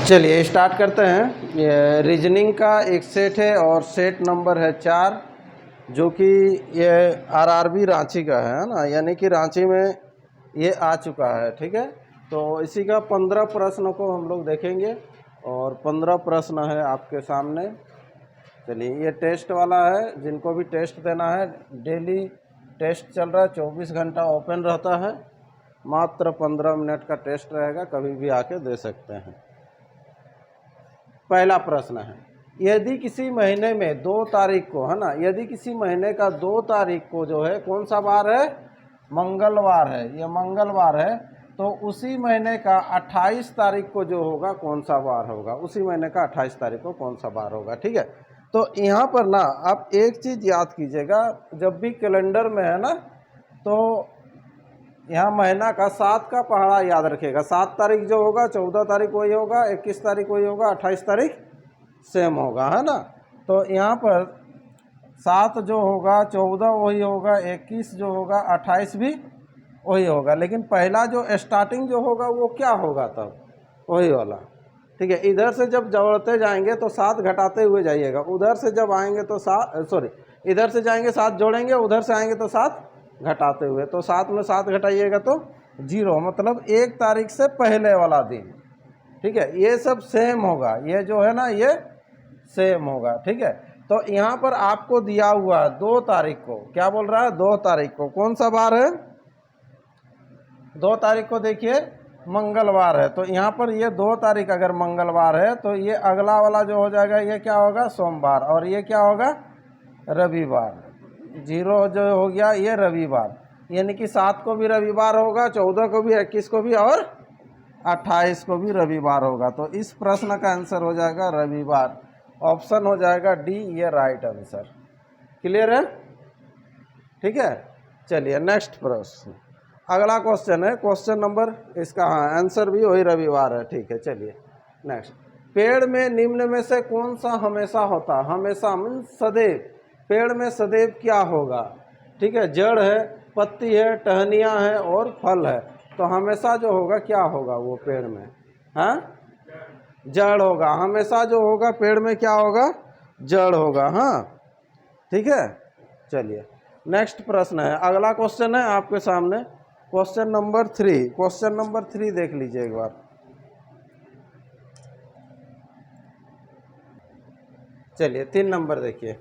चलिए स्टार्ट करते हैं। ये रीजनिंग का एक सेट है और सेट नंबर है 4, जो कि ये आरआरबी रांची का है ना, यानी कि रांची में ये आ चुका है। ठीक है, तो इसी का 15 प्रश्न को हम लोग देखेंगे और 15 प्रश्न है आपके सामने। चलिए, ये टेस्ट वाला है, जिनको भी टेस्ट देना है डेली टेस्ट चल रहा है, 24 घंटा ओपन रहता है, मात्र 15 मिनट का टेस्ट रहेगा, कभी भी आके दे सकते हैं। पहला प्रश्न है, यदि किसी महीने में 2 तारीख को, है ना, यदि किसी महीने का 2 तारीख को जो है कौन सा बार है, मंगलवार है, ये मंगलवार है, तो उसी महीने का 28 तारीख को जो होगा कौन सा बार होगा, उसी महीने का 28 तारीख को कौन सा बार होगा। ठीक है, तो यहाँ पर ना आप एक चीज़ याद कीजिएगा, जब भी कैलेंडर में है ना, तो यहाँ महीना का 7 का पहाड़ा याद रखिएगा। 7 तारीख जो होगा 14 तारीख वही होगा, 21 तारीख वही होगा, 28 तारीख सेम होगा, है ना। तो यहाँ पर 7 जो होगा 14 वही होगा, 21 जो होगा 28 भी वही होगा, लेकिन पहला जो स्टार्टिंग जो होगा वो क्या होगा, तब वही वाला। ठीक है, इधर से जब जोड़ते जाएंगे तो 7 घटाते हुए जाइएगा, उधर से जब आएंगे तो 7 इधर से जाएंगे 7 जोड़ेंगे, उधर से आएंगे तो 7 घटाते हुए, तो 7 में 7 घटाइएगा तो 0, मतलब 1 तारीख से पहले वाला दिन। ठीक है, ये सब सेम होगा, ये जो है ना ये सेम होगा। ठीक है, तो यहाँ पर आपको दिया हुआ है 2 तारीख को, क्या बोल रहा है, 2 तारीख को कौन सा बार है, 2 तारीख को देखिए मंगलवार है, तो यहाँ पर ये 2 तारीख अगर मंगलवार है तो ये अगला वाला जो हो जाएगा ये क्या होगा, सोमवार, और ये क्या होगा, रविवार। 0 जो हो गया ये रविवार, यानी कि 7 को भी रविवार होगा, 14 को भी, 21 को भी और 28 को भी रविवार होगा। तो इस प्रश्न का आंसर हो जाएगा रविवार, ऑप्शन हो जाएगा डी, ये राइट आंसर। क्लियर है? ठीक है, चलिए नेक्स्ट प्रश्न, अगला क्वेश्चन है, क्वेश्चन नंबर इसका, हाँ आंसर भी वही रविवार है। ठीक है, चलिए नेक्स्ट, पेड़ में निम्न में से कौन सा हमेशा होता, हमेशा मीन्स सदैव, पेड़ में सदैव क्या होगा। ठीक है, जड़ है, पत्ती है, टहनियाँ है और फल है, तो हमेशा जो होगा क्या होगा वो पेड़ में, हाँ जड़ होगा, हमेशा जो होगा पेड़ में क्या होगा, जड़ होगा। हाँ ठीक है, चलिए नेक्स्ट प्रश्न है, अगला क्वेश्चन है आपके सामने, क्वेश्चन नंबर 3, क्वेश्चन नंबर 3 देख लीजिए एक बार। चलिए 3 नंबर देखिए,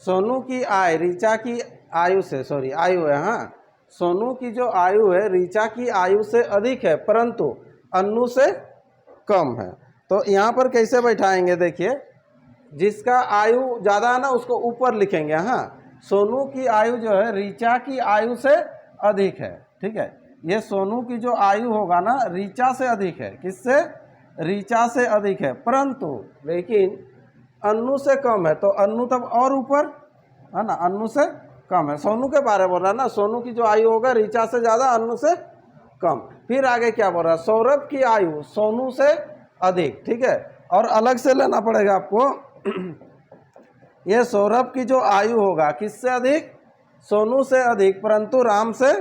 सोनू की आय रीचा की आयु से, आयु है, हाँ सोनू की जो आयु है रीचा की आयु से अधिक है, परंतु अन्नू से कम है। तो यहाँ पर कैसे बैठाएंगे, देखिए जिसका आयु ज़्यादा है ना उसको ऊपर लिखेंगे। हाँ, सोनू की आयु जो है रीचा की आयु से अधिक है। ठीक है, ये सोनू की जो आयु होगा ना रीचा से अधिक है, किससे, रीचा से अधिक है, परंतु लेकिन अन्नू से कम है, तो अन्नू तब और ऊपर है ना, अन्नू से कम है, सोनू के बारे में बोल रहा है ना, सोनू की जो आयु होगा रीचा से ज़्यादा, अन्नू से कम। फिर आगे क्या बोल रहा है, सौरभ की आयु सोनू से अधिक। ठीक है, और अलग से लेना पड़ेगा आपको ये सौरभ की जो आयु होगा किससे अधिक, सोनू से अधिक परंतु राम से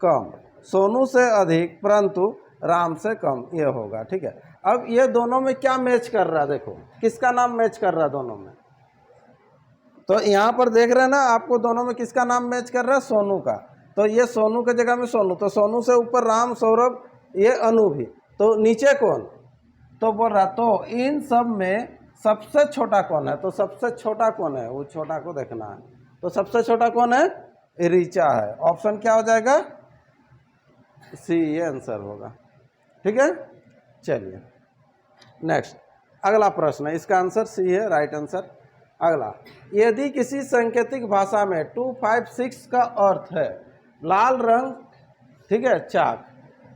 कम, सोनू से अधिक परंतु राम से कम, ये होगा। ठीक है, अब ये दोनों में क्या मैच कर रहा है, देखो किसका नाम मैच कर रहा है दोनों में, तो यहाँ पर देख रहे हैं ना आपको दोनों में किसका नाम मैच कर रहा है, सोनू का, तो ये सोनू के जगह में सोनू, तो सोनू से ऊपर राम, सौरभ, ये अनु भी, तो नीचे कौन, तो बोल रहा तो इन सब में सबसे छोटा कौन है, तो सबसे छोटा कौन है वो छोटा को देखना है, तो सबसे छोटा कौन है, रीचा है, ऑप्शन क्या हो जाएगा, सी, ये आंसर होगा। ठीक है, चलिए नेक्स्ट, अगला प्रश्न है, इसका आंसर सी है, राइट आंसर। अगला, यदि किसी सांकेतिक भाषा में 256 का अर्थ है लाल रंग, ठीक है चाक,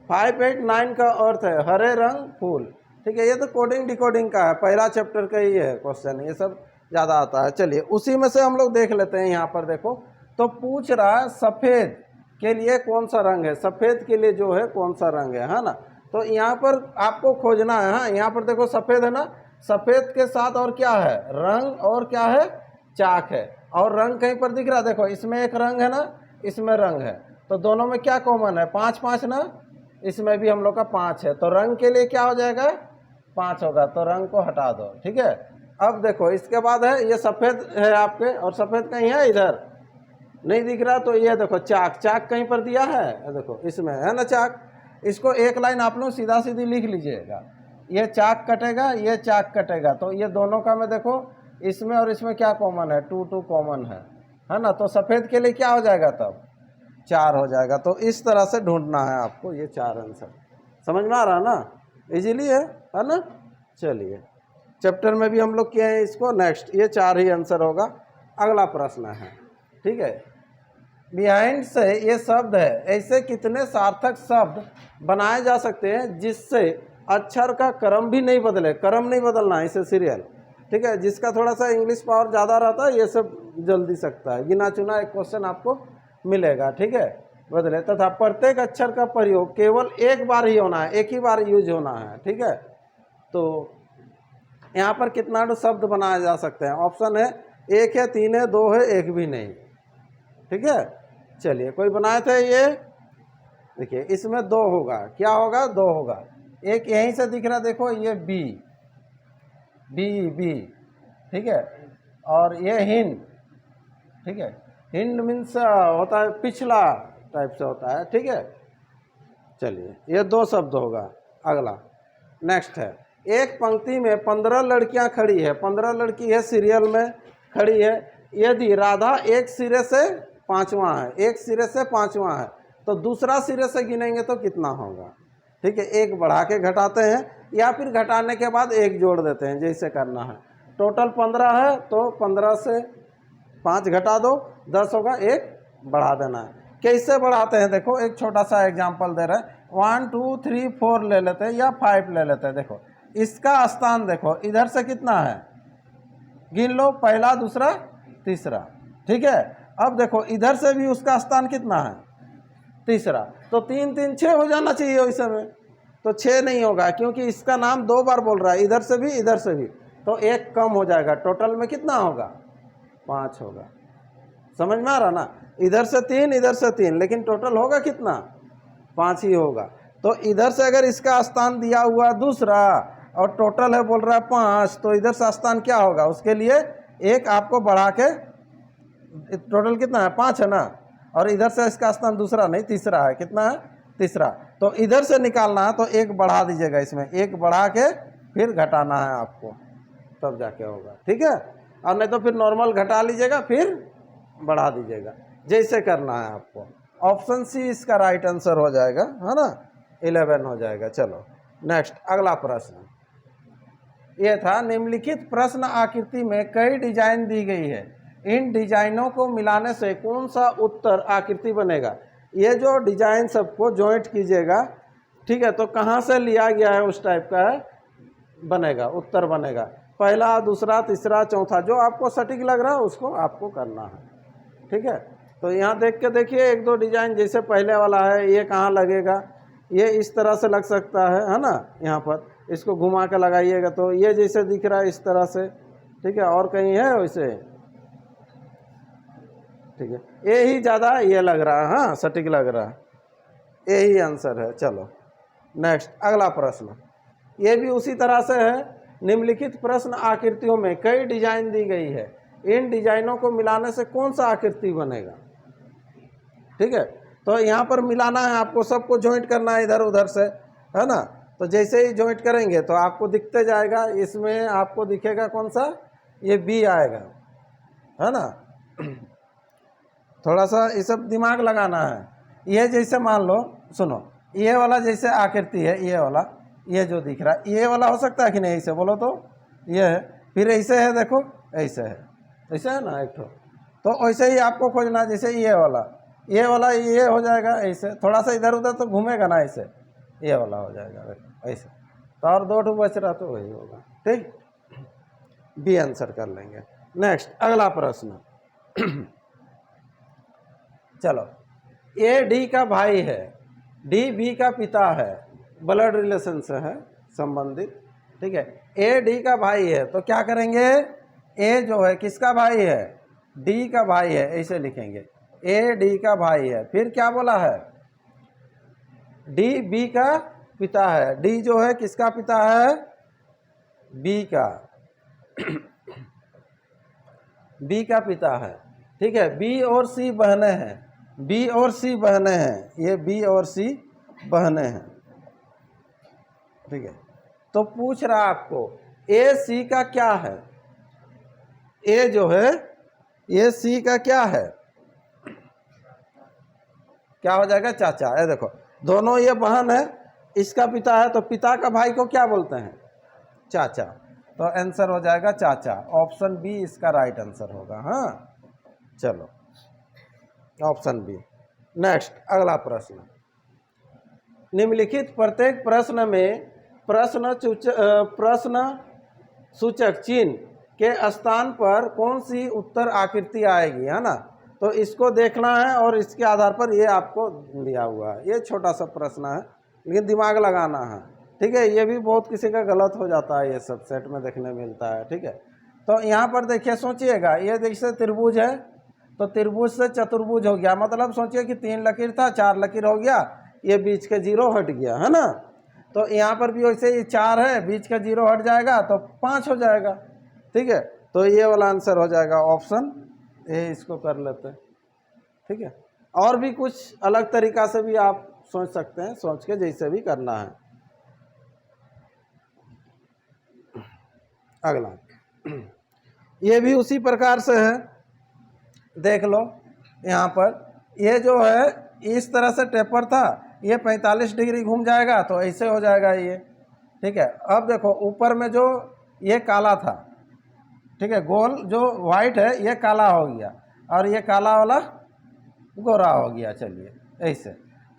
589 का अर्थ है हरे रंग फूल। ठीक है, ये तो कोडिंग डिकोडिंग का है, पहला चैप्टर का ही है क्वेश्चन, ये सब ज़्यादा आता है। चलिए उसी में से हम लोग देख लेते हैं, यहाँ पर देखो तो पूछ रहा है सफ़ेद के लिए कौन सा रंग है, सफ़ेद के लिए जो है कौन सा रंग है ना, तो यहाँ पर आपको खोजना है। हाँ, यहाँ पर देखो सफ़ेद है ना, सफ़ेद के साथ और क्या है, रंग, और क्या है, चाक है, और रंग कहीं पर दिख रहा है, देखो इसमें एक रंग है ना, इसमें रंग है, तो दोनों में क्या कॉमन है, 5 5 ना, इसमें भी हम लोग का 5 है, तो रंग के लिए क्या हो जाएगा 5 होगा, तो रंग को हटा दो। ठीक है, अब देखो इसके बाद है ये सफ़ेद है आपके, और सफ़ेद कहीं है इधर नहीं दिख रहा, तो ये देखो चाक, चाक कहीं पर दिया है, देखो इसमें है ना चाक, इसको एक लाइन आप लोग सीधा सीधी लिख लीजिएगा। ये चाक कटेगा, ये चाक कटेगा, तो ये दोनों का में देखो इसमें और इसमें क्या कॉमन है, 2 2 कॉमन है ना, तो सफ़ेद के लिए क्या हो जाएगा तब 4 हो जाएगा। तो इस तरह से ढूंढना है आपको ये 4 आंसर। समझ में आ रहा ना, इजीली है ना। चलिए चैप्टर में भी हम लोग किए हैं इसको। नेक्स्ट ये 4 ही आंसर होगा। अगला प्रश्न है, ठीक है, बिहाइंड से ये शब्द है, ऐसे कितने सार्थक शब्द बनाए जा सकते हैं जिससे अक्षर का क्रम भी नहीं बदले, क्रम नहीं बदलना है इसे सीरियल। ठीक है, जिसका थोड़ा सा इंग्लिश पावर ज़्यादा रहता है ये सब जल्दी सकता है। गिना चुना एक क्वेश्चन आपको मिलेगा। ठीक है, बदले तथा प्रत्येक अक्षर का प्रयोग केवल एक बार ही होना है, एक ही बार यूज होना है। ठीक है, तो यहाँ पर कितना शब्द बनाए जा सकते हैं? ऑप्शन है 1 है, 3 है, 2 है, 1 भी नहीं। ठीक है, चलिए कोई बनाए थे ये, देखिए इसमें 2 होगा, क्या होगा 2 होगा। एक यहीं से दिख रहा देखो ये बी बी बी, ठीक है, और ये हिंद। ठीक है, हिंद मीन्स होता है पिछला टाइप से होता है। ठीक है, चलिए ये 2 शब्द होगा। अगला नेक्स्ट है, एक पंक्ति में 15 लड़कियां खड़ी है, 15 लड़की है सीरियल में खड़ी है, यदि राधा एक सिरे से 5वां है, एक सिरे से 5वां है, तो दूसरा सिरे से गिनेंगे तो कितना होगा? ठीक है, एक बढ़ा के घटाते हैं या फिर घटाने के बाद एक जोड़ देते हैं, जैसे करना है। टोटल 15 है तो 15 से 5 घटा दो, 10 होगा, एक बढ़ा देना है। कैसे बढ़ाते हैं देखो, एक छोटा सा एग्जांपल दे रहे हैं। 1 2 3 4 ले लेते हैं या 5 ले लेते हैं। देखो इसका स्थान देखो इधर से कितना है, गिन लो, पहला, दूसरा, तीसरा। ठीक है, अब देखो इधर से भी उसका स्थान कितना है, तीसरा, तो 3 3 6 हो जाना चाहिए वैसे में, तो 6 नहीं होगा क्योंकि इसका नाम 2 बार बोल रहा है, इधर से भी इधर से भी, तो एक कम हो जाएगा। टोटल में कितना होगा, 5 होगा। समझ में आ रहा ना, इधर से 3 इधर से 3, लेकिन टोटल होगा कितना, 5 ही होगा। तो इधर से अगर इसका स्थान दिया हुआ दूसरा और टोटल है बोल रहा है 5, तो इधर से स्थान क्या होगा, उसके लिए एक आपको बढ़ा के, टोटल कितना है 5 है ना, और इधर से इसका स्थान दूसरा नहीं तीसरा है, कितना है, तीसरा, तो इधर से निकालना है तो एक बढ़ा दीजिएगा, इसमें एक बढ़ा के फिर घटाना है आपको, तब जाके होगा। ठीक है, और नहीं तो फिर नॉर्मल घटा लीजिएगा फिर बढ़ा दीजिएगा, जैसे करना है आपको। ऑप्शन सी इसका राइट आंसर हो जाएगा, है ना, 11 हो जाएगा। चलो नेक्स्ट अगला प्रश्न ये था, निम्नलिखित प्रश्न आकृति में कई डिजाइन दी गई है, इन डिजाइनों को मिलाने से कौन सा उत्तर आकृति बनेगा? ये जो डिजाइन सबको जॉइंट कीजिएगा, ठीक है, तो कहाँ से लिया गया है उस टाइप का है बनेगा, उत्तर बनेगा। पहला, दूसरा, तीसरा, चौथा, जो आपको सटीक लग रहा है उसको आपको करना है। ठीक है, तो यहाँ देख के देखिए 1 2 डिजाइन, जैसे पहले वाला है ये कहाँ लगेगा, ये इस तरह से लग सकता है ना, यहाँ पर इसको घुमा के लगाइएगा तो ये जैसे दिख रहा है इस तरह से। ठीक है, और कहीं है वैसे, ठीक है, ये ही ज़्यादा ये लग रहा है, हाँ सटीक लग रहा है, यही आंसर है। चलो नेक्स्ट अगला प्रश्न, ये भी उसी तरह से है, निम्नलिखित प्रश्न आकृतियों में कई डिजाइन दी गई है, इन डिजाइनों को मिलाने से कौन सा आकृति बनेगा? ठीक है, तो यहाँ पर मिलाना है आपको, सबको जॉइंट करना है इधर उधर से, है ना, तो जैसे ही जॉइंट करेंगे तो आपको दिखते जाएगा, इसमें आपको दिखेगा कौन सा, ये बी आएगा, है ना। थोड़ा सा ये सब दिमाग लगाना है। ये जैसे मान लो, सुनो, ये वाला जैसे आकृति है, ये वाला, ये जो दिख रहा है ये वाला हो सकता है कि नहीं, ऐसे बोलो तो ये है, फिर ऐसे है, देखो ऐसे है, ऐसे है ना एक तो वैसे ही आपको खोजना, जैसे ये वाला ये हो जाएगा ऐसे, थोड़ा सा इधर उधर तो घूमेगा ना, ऐसे ये वाला हो जाएगा ऐसे, तो और 2 ठो बच रहा तो वही होगा। ठीक, बी आंसर कर लेंगे। नेक्स्ट अगला प्रश्न चलो, ए डी का भाई है, डी बी का पिता है, ब्लड रिलेशन से है संबंधित। ठीक है, ए डी का भाई है तो क्या करेंगे, ए जो है किसका भाई है, डी का भाई है, ऐसे लिखेंगे, ए डी का भाई है। फिर क्या बोला है, डी बी का पिता है, डी जो है किसका पिता है, बी का बी का पिता है, ठीक है। बी और सी बहनें हैं, बी और सी बहनें हैं, ये बी और सी बहनें हैं, ठीक है। तो पूछ रहा आपको ए सी का क्या है, ए जो है ये सी का क्या है, क्या हो जाएगा चाचा। ये देखो दोनों ये बहन है, इसका पिता है तो पिता का भाई को क्या बोलते हैं, चाचा। तो आंसर हो जाएगा चाचा, ऑप्शन बी इसका राइट आंसर होगा। हाँ चलो ऑप्शन बी। नेक्स्ट अगला प्रश्न, निम्नलिखित प्रत्येक प्रश्न में प्रश्न सूचक चिन्ह के स्थान पर कौन सी उत्तर आकृति आएगी, है ना। तो इसको देखना है और इसके आधार पर ये आपको दिया हुआ है। ये छोटा सा प्रश्न है लेकिन दिमाग लगाना है, ठीक है। ये भी बहुत किसी का गलत हो जाता है, ये सब सेट में देखने मिलता है, ठीक है। तो यहाँ पर देखिए सोचिएगा, ये जैसे त्रिभुज है तो त्रिभुज से चतुर्भुज हो गया, मतलब सोचिए कि 3 लकीर था 4 लकीर हो गया, ये बीच के 0 हट गया, है ना। तो यहाँ पर भी वैसे ही 4 है, बीच का 0 हट जाएगा तो 5 हो जाएगा, ठीक है। तो ये वाला आंसर हो जाएगा ऑप्शन ए, इसको कर लेते हैं, ठीक है। और भी कुछ अलग तरीका से भी आप सोच सकते हैं, सोच के जैसे भी करना है। अगला ये भी उसी प्रकार से है, देख लो यहाँ पर ये जो है इस तरह से टेपर था, ये 45 डिग्री घूम जाएगा तो ऐसे हो जाएगा ये, ठीक है। अब देखो ऊपर में जो ये काला था, ठीक है, गोल जो वाइट है ये काला हो गया और ये काला वाला गोरा हो गया, चलिए ऐसे।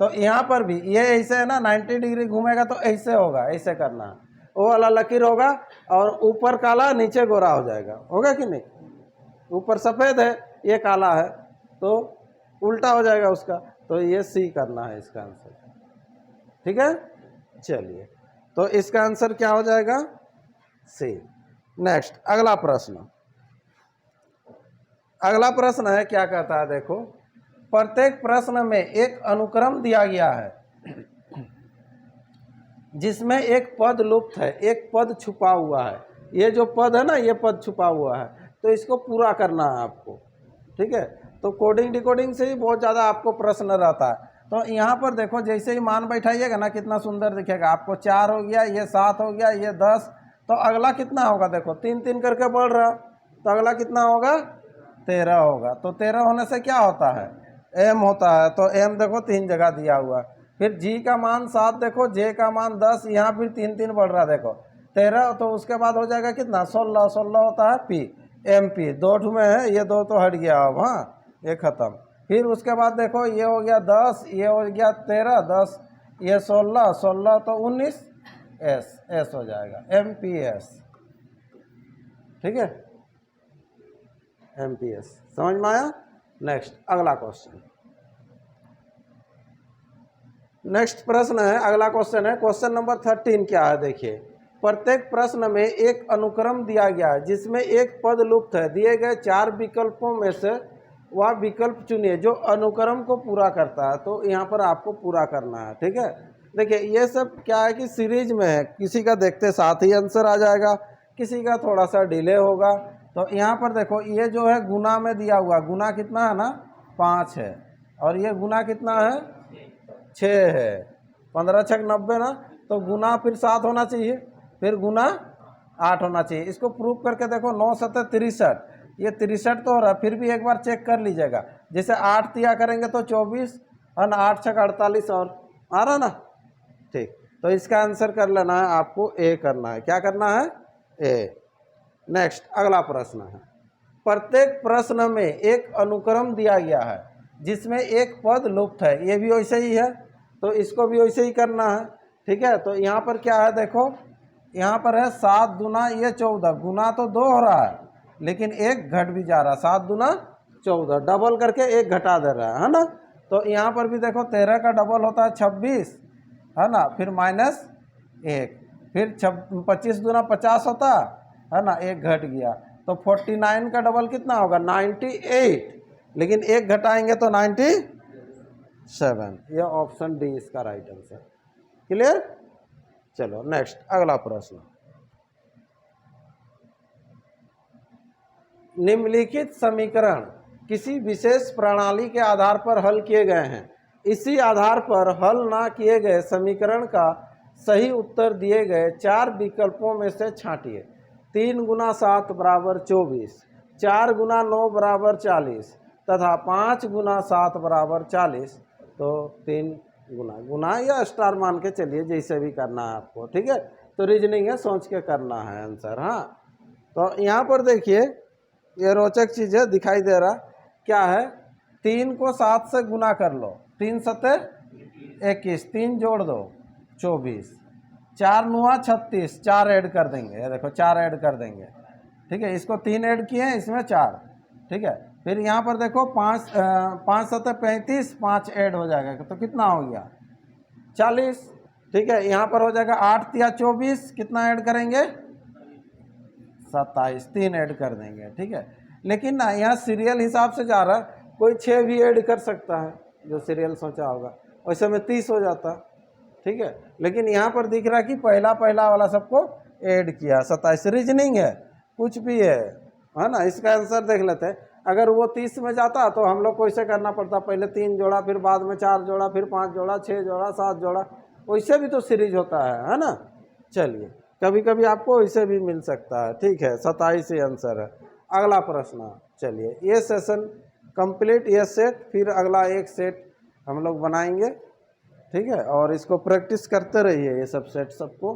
तो यहाँ पर भी ये ऐसे है ना 90 डिग्री घूमेगा तो ऐसे होगा, ऐसे करना है, वो वाला लकीर होगा और ऊपर काला नीचे गोरा हो जाएगा, होगा कि नहीं। ऊपर सफ़ेद है ये काला है तो उल्टा हो जाएगा उसका, तो ये सी करना है इसका आंसर, ठीक है। चलिए तो इसका आंसर क्या हो जाएगा, सी। नेक्स्ट अगला प्रश्न, अगला प्रश्न है क्या कहता है, देखो प्रत्येक प्रश्न में एक अनुक्रम दिया गया है जिसमें एक पद लुप्त है, एक पद छुपा हुआ है। ये जो पद है ना ये पद छुपा हुआ है, तो इसको पूरा करना है आपको, ठीक है। तो कोडिंग डिकोडिंग से ही बहुत ज़्यादा आपको प्रश्न रहता है। तो यहाँ पर देखो जैसे ही मान बैठाइएगा ना कितना सुंदर दिखेगा आपको, 4 हो गया, ये 7 हो गया, ये 10, तो अगला कितना होगा, देखो 3 3 करके बढ़ रहा, तो अगला कितना होगा 13 होगा। तो 13 होने से क्या होता है, एम होता है, तो एम देखो 3 जगह दिया हुआ है। फिर जी का मान 7 देखो, जे का मान 10, यहाँ फिर 3 3 बढ़ रहा देखो 13, तो उसके बाद हो जाएगा कितना 16, 16 होता है पी, एम पी 2 में है, ये 2 तो हट गया अब, हाँ ये खत्म। फिर उसके बाद देखो ये हो गया 10, ये हो गया 13, 10 ये 16, 16 तो 19, एस एस हो जाएगा, एम पी एस, ठीक है, एम पी एस, समझ में आया। नेक्स्ट अगला क्वेश्चन, नेक्स्ट प्रश्न है, अगला क्वेश्चन है क्वेश्चन नंबर 13, क्या है देखिए। प्रत्येक प्रश्न में एक अनुक्रम दिया गया है जिसमें एक पद लुप्त है, दिए गए 4 विकल्पों में से वह विकल्प चुनिए जो अनुक्रम को पूरा करता है। तो यहाँ पर आपको पूरा करना है, ठीक है। देखिए ये सब क्या है कि सीरीज में है, किसी का देखते साथ ही आंसर आ जाएगा, किसी का थोड़ा सा डिले होगा। तो यहाँ पर देखो ये जो है गुना में दिया हुआ, गुना कितना है ना 5 है, और ये गुना कितना है 6 है, 15 6 90 ना, तो गुना फिर 7 होना चाहिए, फिर गुना 8 होना चाहिए। इसको प्रूव करके देखो 9 7 63, ये 63 तो हो रहा है, फिर भी एक बार चेक कर लीजिएगा, जैसे 8 दिया करेंगे तो 24 और 8 6 48 और आ रहा ना, ठीक। तो इसका आंसर कर लेना है आपको, ए करना है, क्या करना है, ए। नेक्स्ट अगला प्रश्न है, प्रत्येक प्रश्न में एक अनुक्रम दिया गया है जिसमें एक पद लुप्त है, ये भी वैसे ही है, तो इसको भी वैसे ही करना है, ठीक है। तो यहाँ पर क्या है देखो, यहाँ पर है 7 दूना ये 14, गुना तो 2 हो रहा है लेकिन एक घट भी जा रहा है, 7 दूना 14, डबल करके एक घटा दे रहा है ना। तो यहाँ पर भी देखो 13 का डबल होता है 26, है ना, फिर -1, फिर 25 दूना 50 होता है ना, एक घट गया, तो 49 का डबल कितना होगा 98, लेकिन एक घटाएंगे तो 97। ये ऑप्शन डी इसका राइट आंसर, क्लियर। चलो नेक्स्ट अगला प्रश्न, निम्नलिखित समीकरण किसी विशेष प्रणाली के आधार पर हल किए गए हैं। इसी आधार पर हल ना किए गए समीकरण का सही उत्तर दिए गए 4 विकल्पों में से छांटिए। 3 गुना 7 बराबर 24, 4 गुना 9 बराबर 40 तथा 5 गुना 7 बराबर 40। तो 3 गुना या स्टार मान के चलिए, जैसे भी करना है आपको, ठीक है। तो रीजनिंग है, सोच के करना है आंसर। हाँ, तो यहाँ पर देखिए ये रोचक चीज़ है, दिखाई दे रहा क्या है। 3 को 7 से गुना कर लो, 3 सते 21, 3 जोड़ दो 24, 4 9 36, 4 ऐड कर देंगे, ये देखो 4 ऐड कर देंगे, ठीक है। इसको 3 ऐड किए हैं, इसमें 4, ठीक है। फिर यहाँ पर देखो 5 सते 35, 5 ऐड हो जाएगा तो कितना हो गया 40, ठीक है। यहाँ पर हो जाएगा 8 तिया 24, कितना ऐड करेंगे 27, 3 ऐड कर देंगे, ठीक है। लेकिन ना यहाँ सीरियल हिसाब से जा रहा है, कोई 6 भी ऐड कर सकता है, जो सीरियल सोचा होगा वैसे में 30 हो जाता, ठीक है। लेकिन यहाँ पर दिख रहा है कि पहला वाला सबको ऐड किया, 27। रीजनिंग है, कुछ भी है ना। इसका आंसर देख लेते हैं। अगर वो 30 में जाता तो हम लोग को ऐसे करना पड़ता, पहले 3 जोड़ा, फिर बाद में 4 जोड़ा, फिर 5 जोड़ा, 6 जोड़ा, 7 जोड़ा, वैसे भी तो सीरीज होता है ना। चलिए, कभी कभी आपको इसे भी मिल सकता है, ठीक है। 27 ही आंसर है। अगला प्रश्न, चलिए ये सेशन कंप्लीट, ये सेट, फिर अगला एक सेट हम लोग बनाएंगे, ठीक है। और इसको प्रैक्टिस करते रहिए, ये सब सेट सबको।